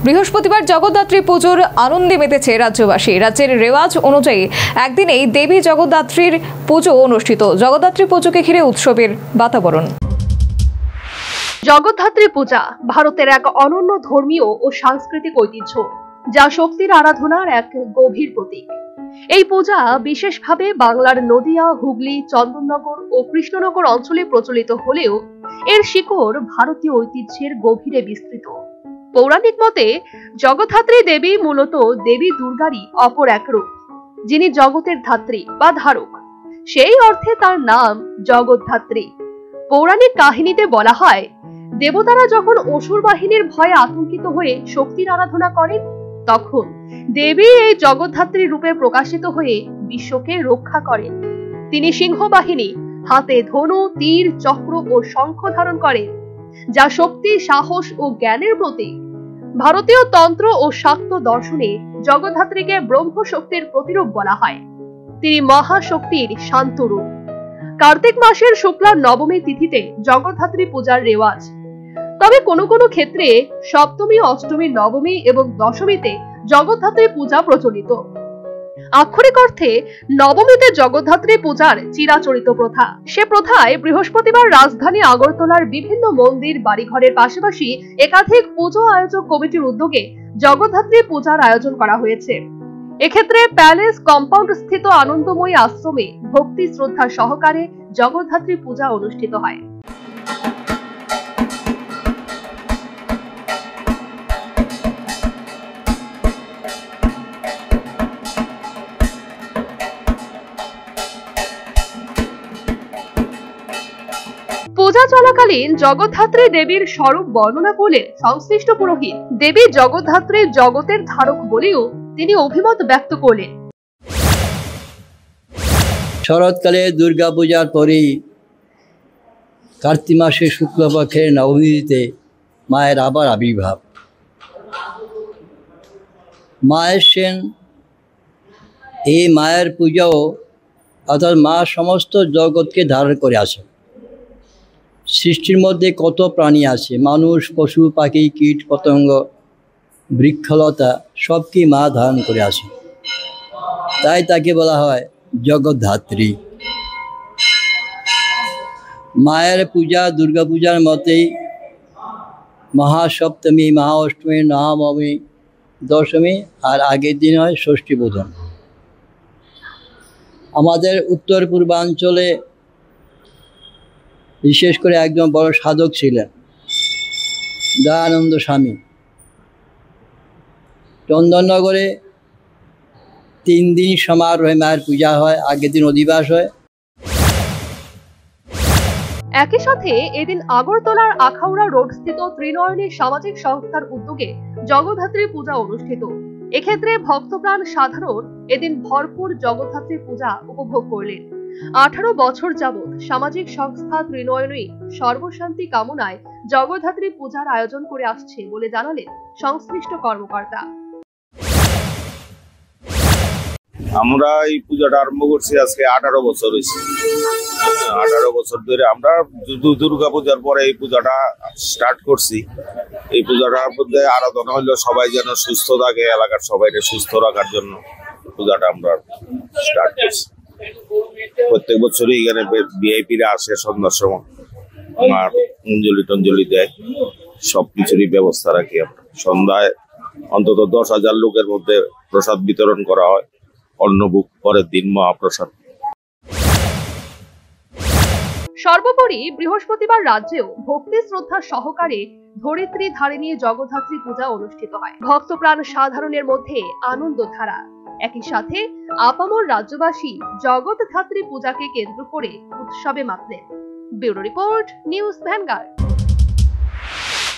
বৃহস্পতিবার জগদ্ধাত্রী পুজোর আনন্দে মেতেছে রাজ্যবাসী। রাজ্যের রেওয়াজ অনুযায়ী একদিনেই দেবী জগদ্ধাত্রীর পুজো অনুষ্ঠিত। জগদ্ধাত্রী পুজোকে ঘিরে উৎসবের বাতাবরণ। জগদ্ধাত্রী পূজা ভারতের এক অনন্য ধর্মীয় ও সাংস্কৃতিক ঐতিহ্য, যা শক্তির আরাধনার এক গভীর প্রতীক। এই পূজা বিশেষভাবে বাংলার নদিয়া, হুগলি, চন্দননগর ও কৃষ্ণনগর অঞ্চলে প্রচলিত হলেও এর শিকড় ভারতীয় ঐতিহ্যের গভীরে বিস্তৃত। পৌরাণিক মতে জগদ্ধাত্রী দেবী মূলত দেবী দুর্গারই অপর এক রূপ, যিনি জগতের ধাত্রী বা ধারক। সেই অর্থে তার নাম জগদ্ধাত্রী। পৌরাণিক কাহিনীতে বলা হয়, দেবতারা যখন অসুর বাহিনীর ভয়ে আতঙ্কিত হয়ে শক্তির আরাধনা করেন, তখন দেবী এই জগদ্ধাত্রী রূপে প্রকাশিত হয়ে বিশ্বকে রক্ষা করেন। তিনি সিংহ বাহিনী, হাতে ধনু, তীর, চক্র ও শঙ্খ ধারণ করেন, যা শক্তি, সাহস ও জ্ঞানের প্রতীক। ভারতীয় তন্ত্র ও শাক্ত দর্শনে জগদ্ধাত্রীকে ব্রহ্ম শক্তির প্রতিরূপ বলা হয়। তিনি মহাশক্তির শান্ত রূপ। কার্তিক মাসের শুক্লা নবমী তিথিতে জগদ্ধাত্রী পূজার রেওয়াজ। তবে কোনো কোনো ক্ষেত্রে সপ্তমী, অষ্টমী, নবমী এবং দশমীতে জগদ্ধাত্রী পূজা প্রচলিত। আক্ষরিক অর্থে নবমীতে জগদ্ধাত্রী পূজার চিরাচরিত প্রথা। সে প্রথায় বৃহস্পতিবার রাজধানী আগরতলার বিভিন্ন মন্দির, বাড়িঘরের পাশাপাশি একাধিক পুজো আয়োজক কমিটির উদ্যোগে জগদ্ধাত্রী পূজার আয়োজন করা হয়েছে। এক্ষেত্রে প্যালেস কম্পাউন্ড স্থিত আনন্দময়ী আশ্রমে ভক্তি শ্রদ্ধা সহকারে জগদ্ধাত্রী পূজা অনুষ্ঠিত হয়। পূজা চলাকালীন জগদ্ধাত্রী দেবীর স্বরূপ বর্ণনা করলেন সংশ্লিষ্ট পুরোহিত। দেবী জগদ্ধাত্রী জগতের ধারক বলেও তিনি অভিমত ব্যক্ত করলেন। শরৎকালে দুর্গা পূজার পরেই কার্তিক মাসের শুক্লপক্ষের নবমীতে মায়ের আবার আবির্ভাব। মায়ের সেন এই মায়ের পূজাও, অর্থাৎ মা সমস্ত জগৎকে ধারণ করে আসে। সৃষ্টির মধ্যে কত প্রাণী আছে, মানুষ, পশু, পাখি, কীট, পতঙ্গ, বৃক্ষলতা সবকে মা ধারণ করে আসে। তাই তাকে বলা হয় জগদ্ধাত্রী। মায়ের পূজা দুর্গা পূজার মতেই মহাসপ্তমী, মহাঅষ্টমী, নবমী, দশমী আর আগের দিন হয় ষষ্ঠী বোধন। আমাদের উত্তর পূর্বাঞ্চলে বিশেষ করে একজন বড় সাধক ছিলেন দয়ানন্দ স্বামী। চন্দননগরে 3 দিন সমারোহে মায়ের পূজা হয়, আগের দিন অধিবাস হয়। একই সাথে এদিন আগরতলার আখাউড়া রোড স্থিত ত্রিনয়নী সামাজিক সংস্থার উদ্যোগে জগদ্ধাত্রী পূজা অনুষ্ঠিত। এক্ষেত্রে ভক্তপ্রাণ সাধারণ এদিন ভরপুর জগদ্ধাত্রী পূজা উপভোগ করলেন। 18 বছর যাবৎ সামাজিক সংস্থা ত্রিনয়নী সর্বশান্তি কামনায় জগদ্ধাত্রী পূজার আয়োজন করে আসছে বলে জানালেন সংশ্লিষ্ট কর্মকর্তা। আমরা এই পূজাটা আরম্ভ করছি আজকে 18 বছর হয়েছে। 18 বছর ধরে আমরা দুর্গা পূজার পরে এই পূজাটা স্টার্ট করছি। এই পূজাটার মধ্যে আরাধনা হলো সবাই যেন সুস্থ থাকে, এলাকার সবাইকে সুস্থ রাখার জন্য পূজাটা আমরা স্টার্ট করছি। প্রত্যেক বছরই এখানে ভিআইপিরা আসে সন্ধ্যার সময়, আর অঞ্জলি টঞ্জলি দেয়, সবকিছুরই ব্যবস্থা রাখি আমরা। সন্ধ্যায় অন্তত 10,000 লোকের মধ্যে প্রসাদ বিতরণ করা হয়। অন্নভোগ পরের দিন মহাপ্রসাদ। সর্বোপরি বৃহস্পতিবার রাজ্যেও ভক্তি শ্রদ্ধা সহকারে ধরিত্রী ধারিণী জগদ্ধাত্রী পূজা অনুষ্ঠিত হয়। ভক্তপ্রাণ সাধারণের মধ্যে আনন্দ ধারা। একই সাথে আপামর রাজ্যবাসী জগদ্ধাত্রী পূজাকে কেন্দ্র করে উৎসবে মাতলেন। Bureau report, News vanguard.